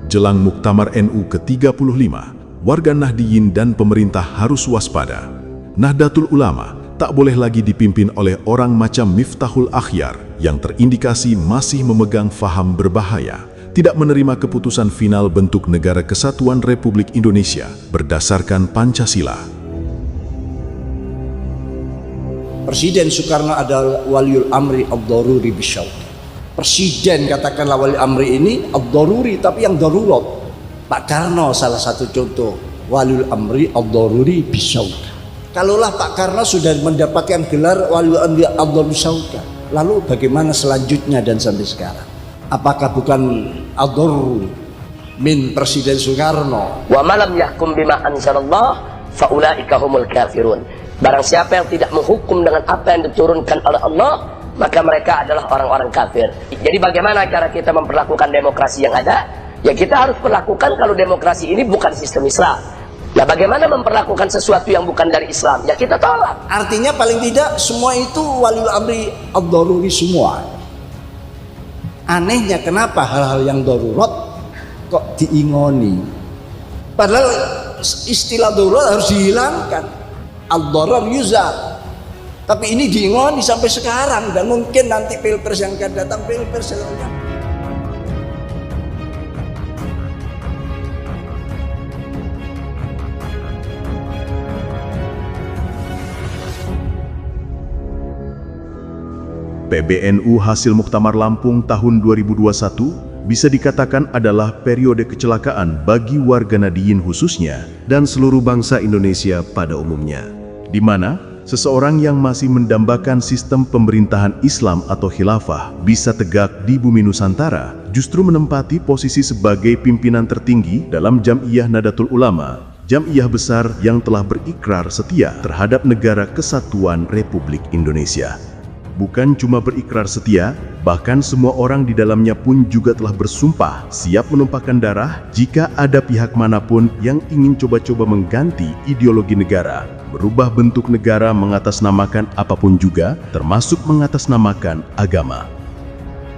Jelang Muktamar NU ke-35, warga Nahdliyin dan pemerintah harus waspada. Nahdlatul Ulama tak boleh lagi dipimpin oleh orang macam Miftahul Akhyar yang terindikasi masih memegang faham berbahaya, tidak menerima keputusan final bentuk negara kesatuan Republik Indonesia berdasarkan Pancasila. Presiden Soekarno adalah waliul amri ad-daruri bisyauq. Presiden katakanlah wali amri ini ad-daruri, tapi yang darurat. Pak Karno salah satu contoh waliul amri ad-daruri bisyauq. Kalaulah Pak Karno sudah mendapatkan gelar waliul amri ad-daruri bisyauq, lalu bagaimana selanjutnya dan sampai sekarang? Apakah bukan ad-daruri min Presiden Soekarno? Wa malam yahkum bima anzalallah faulaika humul kafirun. Barang siapa yang tidak menghukum dengan apa yang diturunkan oleh Allah, maka mereka adalah orang-orang kafir. Jadi bagaimana cara kita memperlakukan demokrasi yang ada? Ya kita harus perlakukan kalau demokrasi ini bukan sistem Islam. Nah bagaimana memperlakukan sesuatu yang bukan dari Islam? Ya kita tolak. Artinya paling tidak semua itu waliul amri ad-daruri semua. Anehnya kenapa hal-hal yang darurat kok diingoni? Padahal istilah darurat harus dihilangkan. Ad-darar yuzal. Tapi ini diingoni sampai sekarang, dan mungkin nanti pilpres yang akan datang, pilpres selanjutnya. PBNU hasil Muktamar Lampung tahun 2021 bisa dikatakan adalah periode kecelakaan bagi warga Nahdliyin khususnya dan seluruh bangsa Indonesia pada umumnya, di mana seseorang yang masih mendambakan sistem pemerintahan Islam atau khilafah bisa tegak di bumi Nusantara justru menempati posisi sebagai pimpinan tertinggi dalam Jam'iyah Nahdlatul Ulama, jam'iyah besar yang telah berikrar setia terhadap negara kesatuan Republik Indonesia. Bukan cuma berikrar setia, bahkan semua orang di dalamnya pun juga telah bersumpah siap menumpahkan darah jika ada pihak manapun yang ingin coba-coba mengganti ideologi negara, merubah bentuk negara mengatasnamakan apapun juga, termasuk mengatasnamakan agama.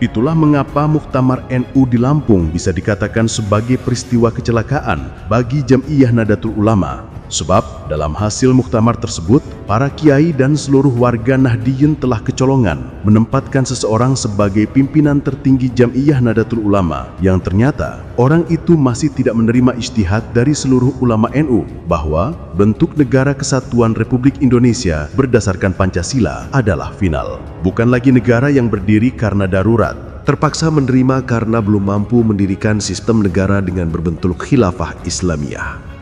Itulah mengapa Muktamar NU di Lampung bisa dikatakan sebagai peristiwa kecelakaan bagi Jam'iyah Nahdlatul Ulama. Sebab dalam hasil muktamar tersebut, para kiai dan seluruh warga Nahdliyin telah kecolongan menempatkan seseorang sebagai pimpinan tertinggi Jam'iyah Nahdlatul Ulama yang ternyata orang itu masih tidak menerima ijtihad dari seluruh ulama NU bahwa bentuk negara kesatuan Republik Indonesia berdasarkan Pancasila adalah final. Bukan lagi negara yang berdiri karena darurat, terpaksa menerima karena belum mampu mendirikan sistem negara dengan berbentuk khilafah Islamiyah.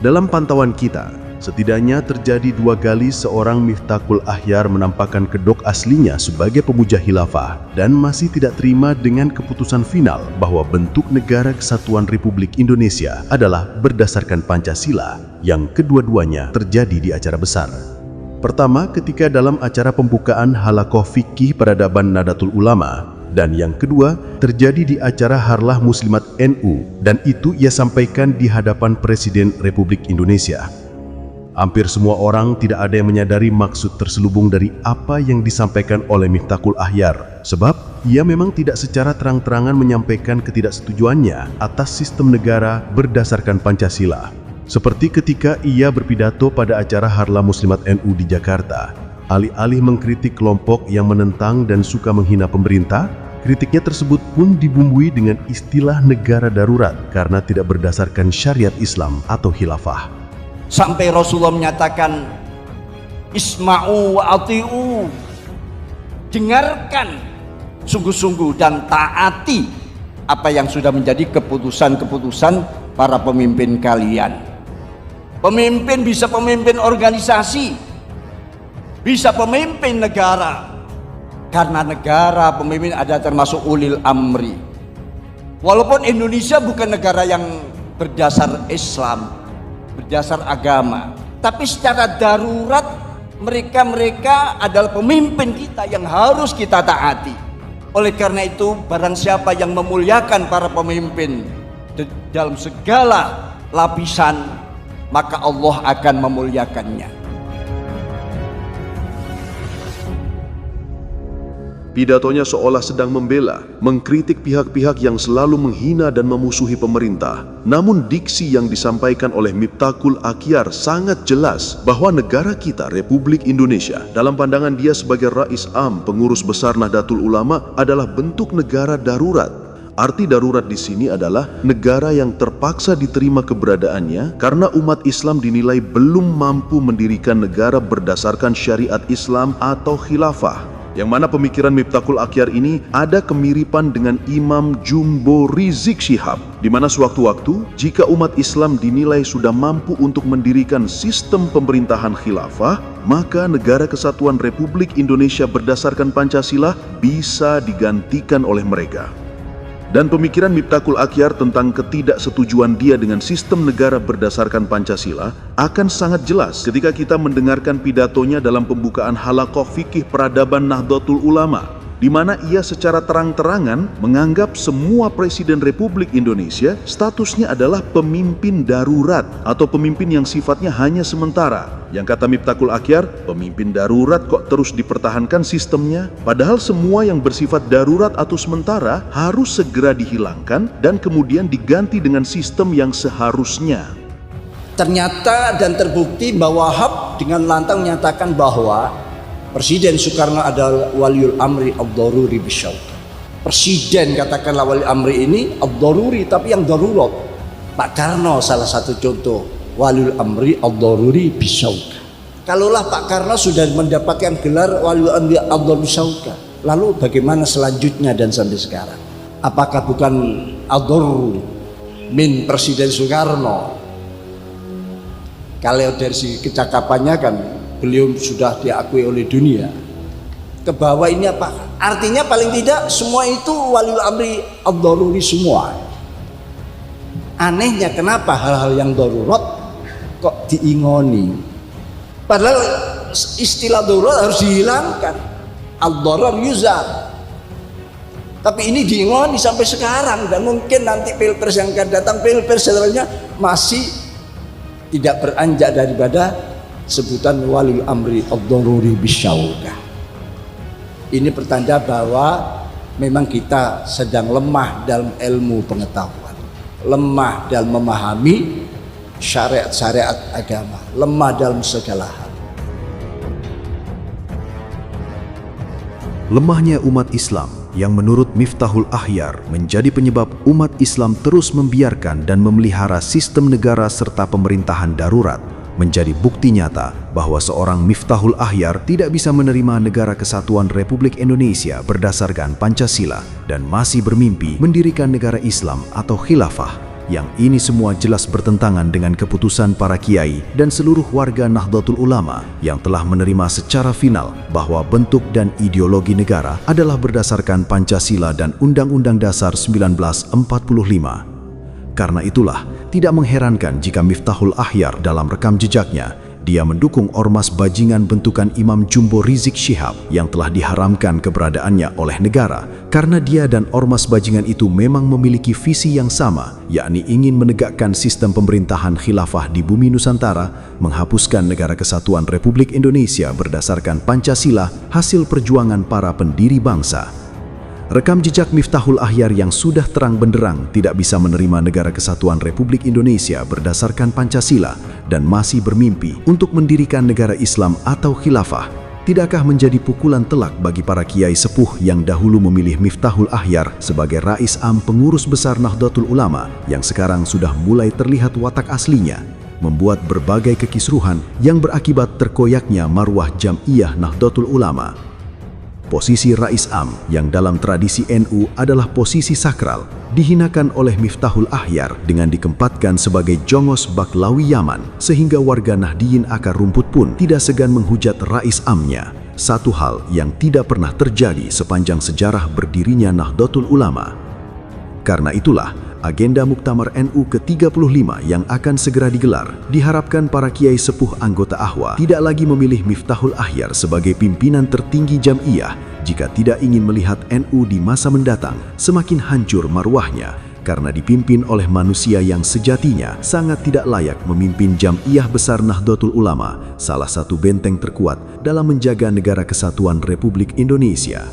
Dalam pantauan kita, setidaknya terjadi 2 kali seorang Miftahul Akhyar menampakkan kedok aslinya sebagai pemuja khilafah dan masih tidak terima dengan keputusan final bahwa bentuk negara kesatuan Republik Indonesia adalah berdasarkan Pancasila, yang kedua-duanya terjadi di acara besar. Pertama, ketika dalam acara pembukaan Halaqah Fikih Peradaban Nahdlatul Ulama, dan yang kedua terjadi di acara Harlah Muslimat NU, dan itu ia sampaikan di hadapan Presiden Republik Indonesia. Hampir semua orang tidak ada yang menyadari maksud terselubung dari apa yang disampaikan oleh Miftahul Akhyar, sebab ia memang tidak secara terang-terangan menyampaikan ketidaksetujuannya atas sistem negara berdasarkan Pancasila. Seperti ketika ia berpidato pada acara Harlah Muslimat NU di Jakarta, alih-alih mengkritik kelompok yang menentang dan suka menghina pemerintah, kritiknya tersebut pun dibumbui dengan istilah negara darurat karena tidak berdasarkan syariat Islam atau khilafah. Sampai Rasulullah menyatakan, Isma'u wa ati'u, dengarkan sungguh-sungguh dan taati apa yang sudah menjadi keputusan-keputusan para pemimpin kalian. Pemimpin bisa pemimpin organisasi, bisa pemimpin negara, karena negara pemimpin ada termasuk ulil amri. Walaupun Indonesia bukan negara yang berdasar Islam, berdasar agama, tapi secara darurat mereka adalah pemimpin kita yang harus kita taati. Oleh karena itu, barang siapa yang memuliakan para pemimpin dalam segala lapisan, maka Allah akan memuliakannya. Pidatonya seolah sedang membela, mengkritik pihak-pihak yang selalu menghina dan memusuhi pemerintah. Namun diksi yang disampaikan oleh Miftakul Akhyar sangat jelas bahwa negara kita, Republik Indonesia, dalam pandangan dia sebagai Rais Am, pengurus besar Nahdlatul Ulama, adalah bentuk negara darurat. Arti darurat di sini adalah negara yang terpaksa diterima keberadaannya karena umat Islam dinilai belum mampu mendirikan negara berdasarkan syariat Islam atau khilafah. Yang mana pemikiran Miftakul Akhyar ini ada kemiripan dengan Imam Jumbo Rizik Syihab, di mana sewaktu-waktu jika umat Islam dinilai sudah mampu untuk mendirikan sistem pemerintahan khilafah, maka negara kesatuan Republik Indonesia berdasarkan Pancasila bisa digantikan oleh mereka. Dan pemikiran Miftakul Akhyar tentang ketidaksetujuan dia dengan sistem negara berdasarkan Pancasila akan sangat jelas ketika kita mendengarkan pidatonya dalam pembukaan halaqah fikih peradaban Nahdlatul Ulama, di mana ia secara terang-terangan menganggap semua presiden Republik Indonesia statusnya adalah pemimpin darurat atau pemimpin yang sifatnya hanya sementara. Yang kata Miftakul Akhyar, pemimpin darurat kok terus dipertahankan sistemnya? Padahal semua yang bersifat darurat atau sementara harus segera dihilangkan dan kemudian diganti dengan sistem yang seharusnya. Ternyata dan terbukti bahwa Wahab dengan lantang menyatakan bahwa Presiden Soekarno adalah waliul amri ad-daruri bisyauka. Presiden katakanlah wali amri ini ad-daruri, tapi yang darurat. Pak Karno salah satu contoh waliul amri ad-daruri bisyauka. Kalaulah Pak Karno sudah mendapatkan gelar waliul amri ad-daruri bisyauka, lalu bagaimana selanjutnya dan sampai sekarang? Apakah bukan ad-daruri min Presiden Soekarno? Kalau dari segi kecakapannya kan beliau sudah diakui oleh dunia. Ke bawah ini apa? Artinya paling tidak semua itu waliul amri ad-daruri semua. Anehnya kenapa hal-hal yang darurat kok diingoni? Padahal istilah darurat harus dihilangkan. Ad-darar yuzal. Tapi ini diingoni sampai sekarang, dan mungkin nanti pilpres yang akan datang, pilpres setelahnya masih tidak beranjak daripada sebutan waliul amri ad-daruri bisyauka. Ini pertanda bahwa memang kita sedang lemah dalam ilmu pengetahuan, lemah dalam memahami syariat-syariat agama, lemah dalam segala hal. Lemahnya umat Islam yang menurut Miftahul Akhyar menjadi penyebab umat Islam terus membiarkan dan memelihara sistem negara serta pemerintahan darurat menjadi bukti nyata bahwa seorang Miftahul Akhyar tidak bisa menerima negara kesatuan Republik Indonesia berdasarkan Pancasila dan masih bermimpi mendirikan negara Islam atau khilafah, yang ini semua jelas bertentangan dengan keputusan para kiai dan seluruh warga Nahdlatul Ulama yang telah menerima secara final bahwa bentuk dan ideologi negara adalah berdasarkan Pancasila dan Undang-Undang Dasar 1945. Karena itulah, tidak mengherankan jika Miftahul Akhyar dalam rekam jejaknya, dia mendukung ormas bajingan bentukan Imam Jumbo Rizik Syihab yang telah diharamkan keberadaannya oleh negara karena dia dan ormas bajingan itu memang memiliki visi yang sama, yakni ingin menegakkan sistem pemerintahan khilafah di bumi Nusantara, menghapuskan negara kesatuan Republik Indonesia berdasarkan Pancasila, hasil perjuangan para pendiri bangsa. Rekam jejak Miftahul Akhyar yang sudah terang benderang tidak bisa menerima negara kesatuan Republik Indonesia berdasarkan Pancasila dan masih bermimpi untuk mendirikan negara Islam atau khilafah, tidakkah menjadi pukulan telak bagi para kiai sepuh yang dahulu memilih Miftahul Akhyar sebagai Rais Am pengurus besar Nahdlatul Ulama yang sekarang sudah mulai terlihat watak aslinya, membuat berbagai kekisruhan yang berakibat terkoyaknya marwah Jam'iyah Nahdlatul Ulama. Posisi Rais Am yang dalam tradisi NU adalah posisi sakral, dihinakan oleh Miftahul Akhyar dengan dikempatkan sebagai jongos Baklawi Yaman, sehingga warga Nahdiyin akar rumput pun tidak segan menghujat Rais Amnya. Satu hal yang tidak pernah terjadi sepanjang sejarah berdirinya Nahdlatul Ulama. Karena itulah, agenda Muktamar NU ke-35 yang akan segera digelar, diharapkan para kiai sepuh anggota Ahwa tidak lagi memilih Miftahul Akhyar sebagai pimpinan tertinggi Jam'iyah jika tidak ingin melihat NU di masa mendatang semakin hancur marwahnya karena dipimpin oleh manusia yang sejatinya sangat tidak layak memimpin Jam'iyah besar Nahdlatul Ulama, salah satu benteng terkuat dalam menjaga negara kesatuan Republik Indonesia.